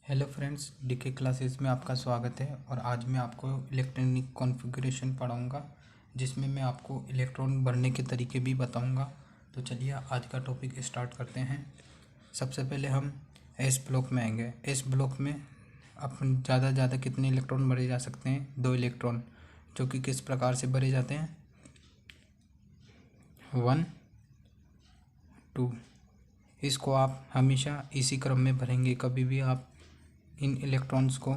Hello friends, DK classes में आपका स्वागत है। और आज मैं आपको इलेक्ट्रॉनिक कॉन्फ़िगरेशन पढ़ाऊंगा, जिसमें मैं आपको इलेक्ट्रॉन भरने के तरीके भी बताऊंगा। तो चलिए आज का टॉपिक स्टार्ट करते हैं। सबसे पहले हम एस ब्लॉक में आएंगे। एस ब्लॉक में अपन ज़्यादा से ज़्यादा कितने इलेक्ट्रॉन भरे जा सकते हैं? 2 इलेक्ट्रॉन, जो कि किस प्रकार से भरे जाते हैं? 1 2। इसको आप हमेशा इसी क्रम में भरेंगे। कभी भी आप इन इलेक्ट्रॉन्स को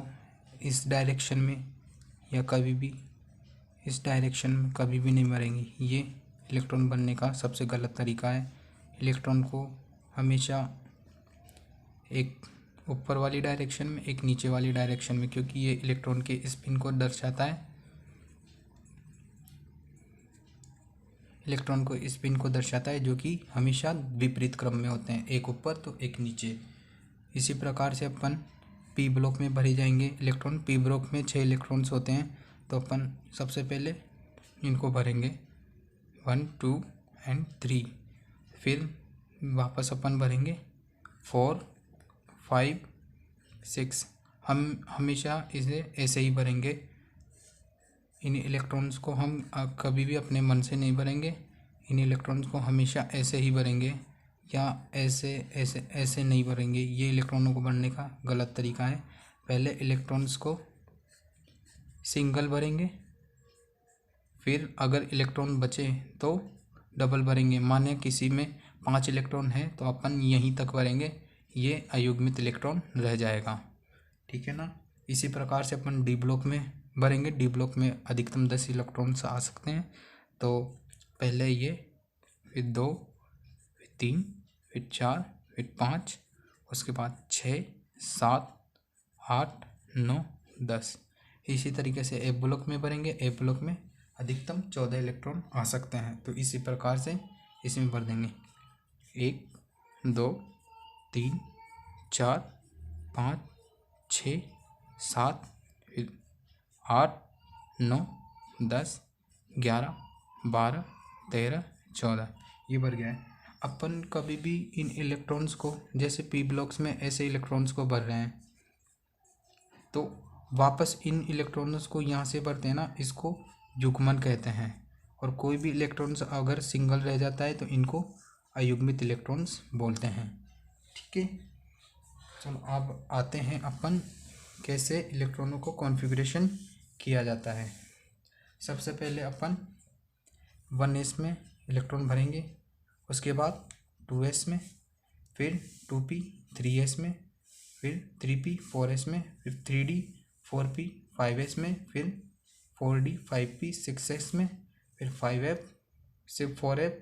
इस डायरेक्शन में या कभी भी इस डायरेक्शन में कभी भी नहीं भरेंगे। ये इलेक्ट्रॉन बनने का सबसे गलत तरीका है। इलेक्ट्रॉन को हमेशा एक ऊपर वाली डायरेक्शन में, एक नीचे वाली डायरेक्शन में, क्योंकि ये इलेक्ट्रॉन के स्पिन को दर्शाता है। इलेक्ट्रॉन को स्पिन को दर्शाता है, जो कि हमेशा विपरीत क्रम में होते हैं, एक ऊपर तो एक नीचे। इसी प्रकार से अपन पी ब्लॉक में भरे जाएंगे इलेक्ट्रॉन। पी ब्लॉक में 6 इलेक्ट्रॉन्स होते हैं, तो अपन सबसे पहले इनको भरेंगे 1 2 एंड 3। फिर वापस अपन भरेंगे 4 5 6। हम हमेशा इसे ऐसे ही भरेंगे। इन इलेक्ट्रॉन्स को हम कभी भी अपने मन से नहीं भरेंगे। इन इलेक्ट्रॉन्स को हमेशा ऐसे ही भरेंगे, या ऐसे ऐसे ऐसे नहीं भरेंगे। ये इलेक्ट्रॉनों को भरने का गलत तरीका है। पहले इलेक्ट्रॉन्स को सिंगल भरेंगे, फिर अगर इलेक्ट्रॉन बचे तो डबल भरेंगे। माने किसी में 5 इलेक्ट्रॉन है तो अपन यहीं तक भरेंगे, ये अयुग्मित इलेक्ट्रॉन रह जाएगा। ठीक है ना। इसी प्रकार से अपन डी ब्लॉक में भरेंगे। डी ब्लॉक में अधिकतम 10 इलेक्ट्रॉन्स आ सकते हैं। तो पहले ये, फिर 2, फिर 3, फिर 4, फिर 5, उसके बाद 6 7 8 9 10। इसी तरीके से ए ब्लॉक में भरेंगे। ए ब्लॉक में अधिकतम 14 इलेक्ट्रॉन आ सकते हैं। तो इसी प्रकार से इसमें भर देंगे 1 2 3 4 5 6 7, फिर 8 9 10 11 12 13 14। ये भर गया है। अपन कभी भी इन इलेक्ट्रॉन्स को, जैसे पी ब्लॉक्स में ऐसे इलेक्ट्रॉन्स को भर रहे हैं, तो वापस इन इलेक्ट्रॉन्स को यहाँ से भरते हैं ना, इसको युग्मन कहते हैं। और कोई भी इलेक्ट्रॉन्स अगर सिंगल रह जाता है तो इनको अयुग्मित इलेक्ट्रॉन्स बोलते हैं। ठीक है। चलो अब आते हैं अपन कैसे इलेक्ट्रॉनों को कॉन्फ़िगरेशन किया जाता है। सबसे पहले अपन 1s में इलेक्ट्रॉन भरेंगे, उसके बाद 2s में, फिर 2p 3s में, फिर 3p 4s में, फिर 3d 4p 5s में, फिर 4d 5p 6s में, फिर 5f 4f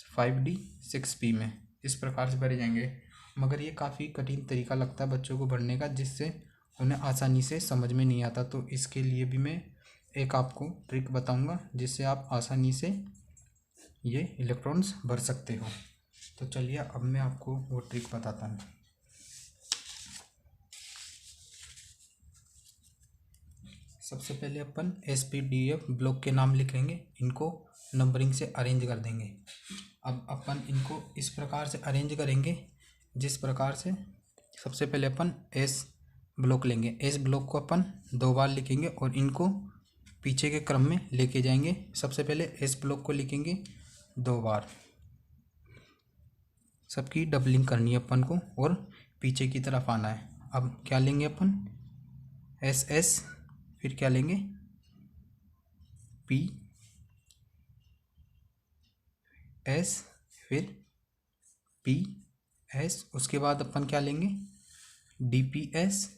5d 6p में। इस प्रकार से भरे जाएंगे। मगर ये काफ़ी कठिन तरीका लगता है बच्चों को भरने का, जिससे उन्हें आसानी से समझ में नहीं आता। तो इसके लिए भी मैं एक आपको ट्रिक बताऊंगा, जिससे आप आसानी से ये इलेक्ट्रॉन्स भर सकते हो। तो चलिए अब मैं आपको वो ट्रिक बताता हूँ। सबसे पहले अपन SPDF ब्लॉक के नाम लिखेंगे, इनको नंबरिंग से अरेंज कर देंगे। अब अपन इनको इस प्रकार से अरेंज करेंगे, जिस प्रकार से सबसे पहले अपन एस ब्लॉक लेंगे। एस ब्लॉक को अपन 2 बार लिखेंगे और इनको पीछे के क्रम में लेके जाएंगे। सबसे पहले एस ब्लॉक को लिखेंगे 2 बार, सबकी डबलिंग करनी है अपन को और पीछे की तरफ आना है। अब क्या लेंगे अपन? एस एस, फिर क्या लेंगे? पी एस, फिर पी एस। उसके बाद अपन क्या लेंगे? D P S,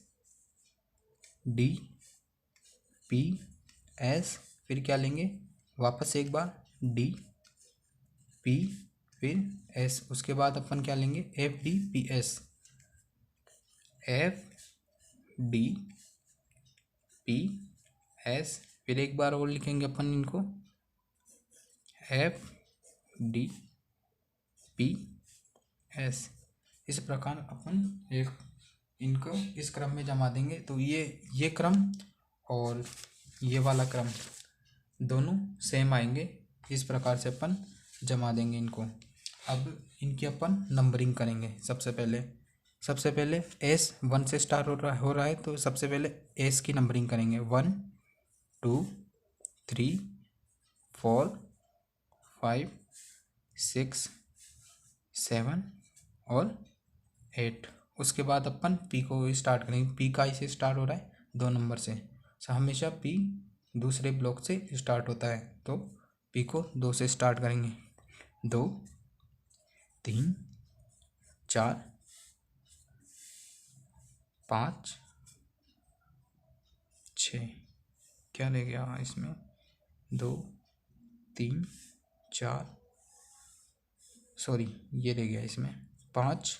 D P S, फिर क्या लेंगे? वापस एक बार डी पी, फिर एस। उसके बाद अपन क्या लेंगे? F D P S, F D P S. फिर एक बार और लिखेंगे अपन इनको, एफ डी पी एस। इस प्रकार अपन एक इनको इस क्रम में जमा देंगे। तो ये क्रम और ये वाला क्रम दोनों सेम आएंगे। इस प्रकार से अपन जमा देंगे इनको। अब इनकी अपन नंबरिंग करेंगे। सबसे पहले सबसे पहले एस 1 से स्टार्ट हो रहा है तो सबसे पहले एस की नंबरिंग करेंगे 1 2 3 4 5 6 7 और 8। उसके बाद अपन पी को स्टार्ट करेंगे। पी का इसे स्टार्ट हो रहा है 2 नंबर से, हमेशा पी दूसरे ब्लॉक से स्टार्ट होता है तो पी को 2 से स्टार्ट करेंगे। 2 3 4 5 6, क्या ले गया इसमें, 2 3 4, सॉरी ये ले गया इसमें 5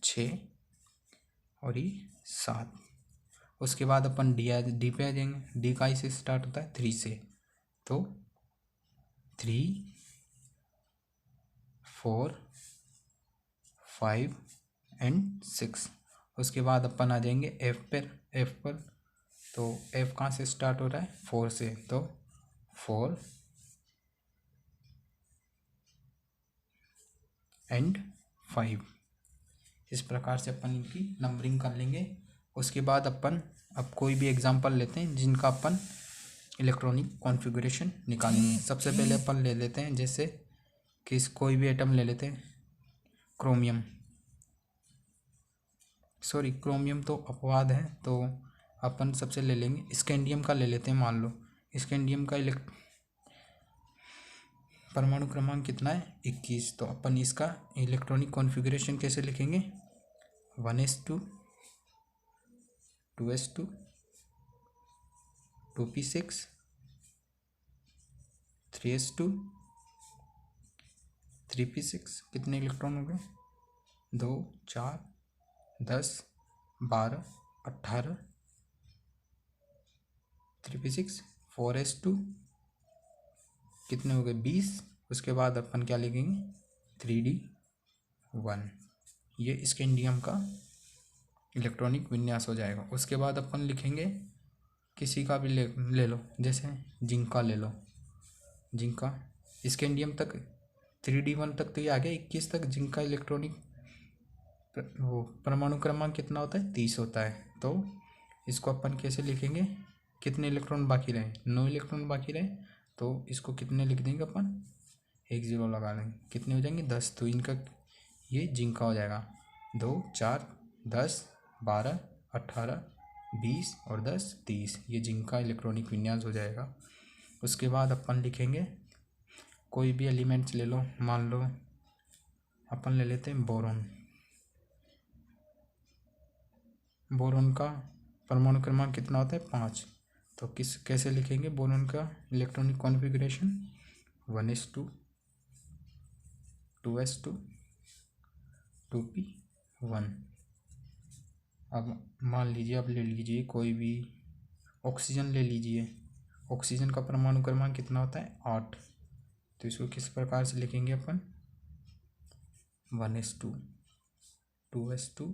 6 और ये 7। उसके बाद अपन डी पे आ जाएंगे। डी का इसे स्टार्ट होता है 3 से तो 3 4 5 एंड 6। उसके बाद अपन आ जाएंगे एफ पर तो एफ कहाँ से स्टार्ट हो रहा है 4 से तो 4 एंड 5। इस प्रकार से अपन इनकी नंबरिंग कर लेंगे। उसके बाद अपन अब कोई भी एग्जांपल लेते हैं जिनका अपन इलेक्ट्रॉनिक कॉन्फ़िगरेशन निकालेंगे। सबसे पहले अपन ले लेते हैं जैसे कि कोई भी एटम ले लेते हैं, क्रोमियम तो अपवाद है तो अपन सबसे ले लेंगे स्कैंडियम का ले लेते हैं। मान लो स्कैंडियम का परमाणु क्रमांक कितना है 21, तो अपन इसका इलेक्ट्रॉनिक कॉन्फ़िगरेशन कैसे लिखेंगे 1s2 2s2 2p6 3s2 3p6। कितने इलेक्ट्रॉन हो गए 2 4 10 12 18 3p6 4s2 कितने हो गए 20। उसके बाद अपन क्या लिखेंगे 3d1। ये स्कैंडियम का इलेक्ट्रॉनिक विन्यास हो जाएगा। उसके बाद अपन लिखेंगे किसी का भी ले लो, जैसे जिंक का ले लो। जिंक का स्कैंडियम तक 3d1 तक तो ये आ गया 21 तक। जिंक का इलेक्ट्रॉनिक वो परमाणु क्रमांक कितना होता है 30 होता है। तो इसको अपन कैसे लिखेंगे, कितने इलेक्ट्रॉन बाकी रहे 9 इलेक्ट्रॉन बाकी रहे तो इसको कितने लिख देंगे अपन 1 0 लगा देंगे, कितने हो जाएंगे 10। तो इनका ये जिंक का हो जाएगा 2 4 10 12 18 20 और 10 30। ये जिंक का इलेक्ट्रॉनिक विन्यास हो जाएगा। उसके बाद अपन लिखेंगे कोई भी एलिमेंट्स ले लो। मान लो अपन ले लेते हैं बोरॉन। बोरॉन का परमाणु क्रमांक कितना होता है 5। तो कैसे लिखेंगे बोरॉन का electronic configuration 1s2 2s2 2p1। अब मान लीजिए, अब ले लीजिए कोई भी ऑक्सीजन ले लीजिए। ऑक्सीजन का परमाणु क्रमांक कितना होता है 8। तो इसको किस प्रकार से लिखेंगे अपन 1s2 2s2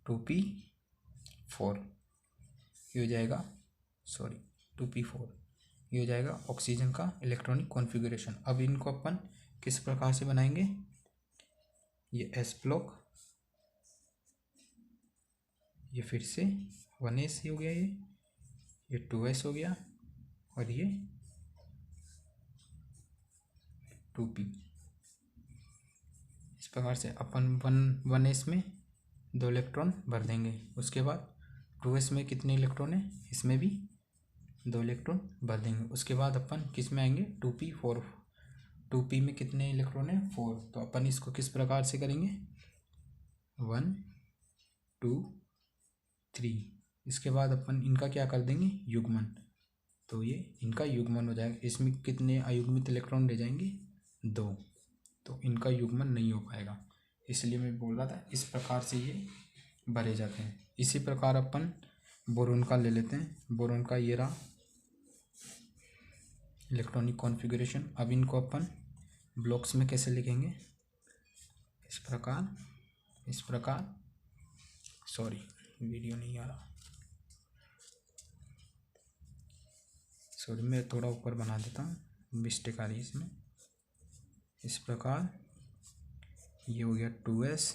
2p4। ये हो जाएगा 2p4। ये हो जाएगा ऑक्सीजन का इलेक्ट्रॉनिक कॉन्फ़िगरेशन। अब इनको अपन किस प्रकार से बनाएंगे, ये s ब्लॉक, ये फिर से 1s हो गया, ये 2s हो गया और ये 2p। इस प्रकार से अपन 1s में 2 इलेक्ट्रॉन भर देंगे। उसके बाद 2s में कितने इलेक्ट्रॉन है, इसमें भी 2 इलेक्ट्रॉन भर देंगे। उसके बाद अपन किस में आएंगे 2p4। 2p में कितने इलेक्ट्रॉन है 4। तो अपन इसको किस प्रकार से करेंगे 1 2 3। इसके बाद अपन इनका क्या कर देंगे युग्मन। तो ये इनका युग्मन हो जाएगा। इसमें कितने अयुग्मित इलेक्ट्रॉन ले जाएंगे 2। तो इनका युग्मन नहीं हो पाएगा, इसलिए मैं बोल रहा था इस प्रकार से ये भरे जाते हैं। इसी प्रकार अपन बोरोन का ले लेते हैं। बोरोन का ये रहा इलेक्ट्रॉनिक कॉन्फ़िगरेशन। अब इनको अपन ब्लॉक्स में कैसे लिखेंगे, इस प्रकार सॉरी वीडियो नहीं आ रहा, सॉरी मैं थोड़ा ऊपर बना देता हूँ, मिस्टेक आ रही है इसमें। इस प्रकार ये हो गया 2s,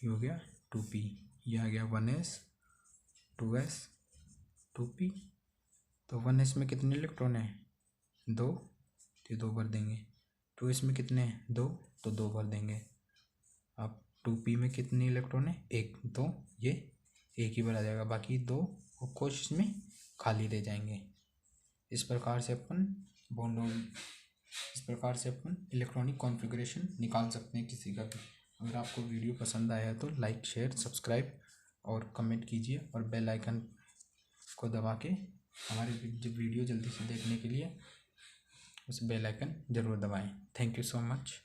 ये हो गया 2p, ये आ गया 1s 2s 2p। तो 1s में कितने इलेक्ट्रॉन है? 2, तो 2 भर देंगे। 2s में कितने हैं? 2, तो 2 भर देंगे। अब 2p में कितने इलेक्ट्रॉन है? 1, तो ये 1 ही भरा जाएगा, बाकी 2 कोशिश में खाली रह जाएंगे। इस प्रकार से अपन इलेक्ट्रॉनिक कॉन्फ़िगरेशन निकाल सकते हैं किसी का भी। अगर आपको वीडियो पसंद आया तो लाइक शेयर सब्सक्राइब और कमेंट कीजिए, और बेल आइकन को दबा के हमारे वीडियो जल्दी से देखने के लिए उस बेल आइकन ज़रूर दबाएं। Thank you so much.